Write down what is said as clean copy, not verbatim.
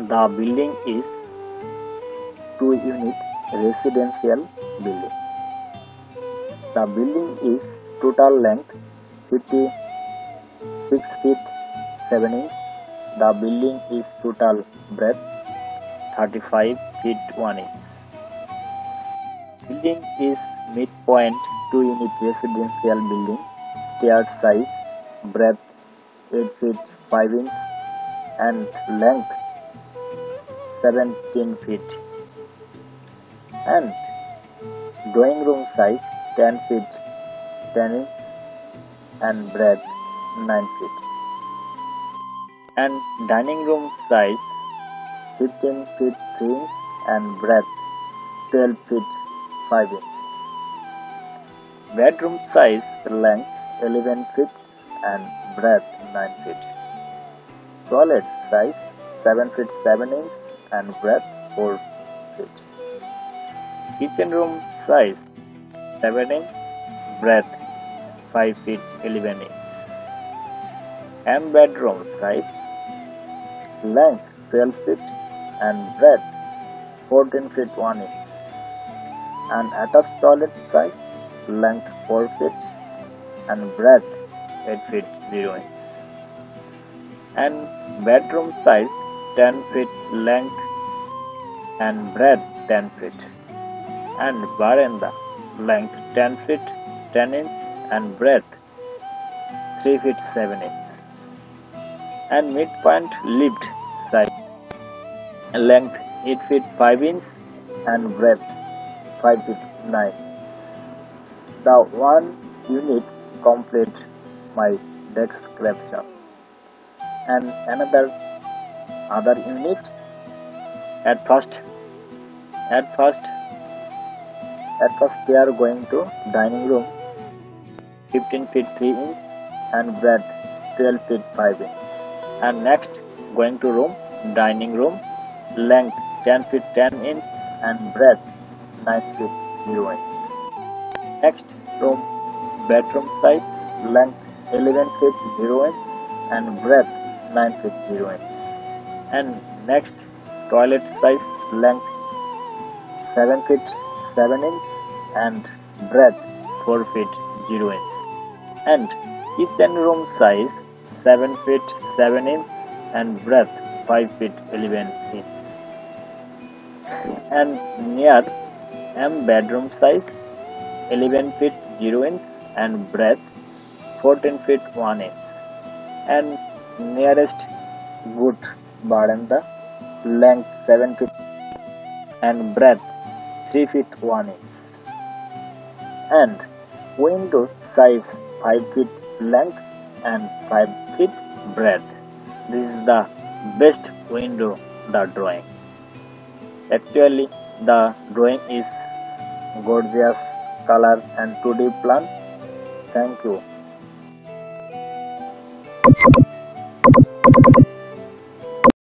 The building is two-unit residential building. The building is total length 56 feet 7 inch. The building is total breadth 35 feet 1 inch. Building is midpoint two-unit residential building. Stair size breadth 8 feet 5 inch and length 17 feet. And drawing room size 10 feet 10 inch and breadth 9 feet. And dining room size 15 feet 3 inch and breadth 12 feet 5 inch. Bedroom size length 11 feet and breadth 9 feet. Toilet size 7 feet 7 inch and breadth 4 feet. Kitchen room size 7 inch, breadth 5 feet 11 inch. And bedroom size length 12 feet and breadth 14 feet 1 inch. And attached toilet size length 4 feet and breadth 8 feet 0 inch. And bedroom size 10 feet length and breadth 10 feet. And veranda length 10 feet 10 inch and breadth 3 feet 7 inch. And midpoint lift size length 8 feet 5 inch and breadth 5 feet 9 inch. The one unit complete my description. And another unit at first they are going to dining room 15 feet 3 inch and breadth 12 feet 5 inch. And next going to room dining room length 10 feet 10 inch and breadth 9 feet 0 inch. Next room bedroom size length 11 feet 0 inch and breadth 9 feet 0 inch. And next toilet size length 7 feet 7 inch and breadth 4 feet 0 inch. And kitchen room size 7 feet 7 inch and breadth 5 feet 11 inch. And near bedroom size 11 feet 0 inch and breadth 14 feet 1 inch. And nearest good veranda length 7 feet and breadth 3 feet 1 inch. And window size 5 feet length and 5 feet breadth. This is the best window the drawing. Actually the drawing is gorgeous color and 2D plan. Thank you.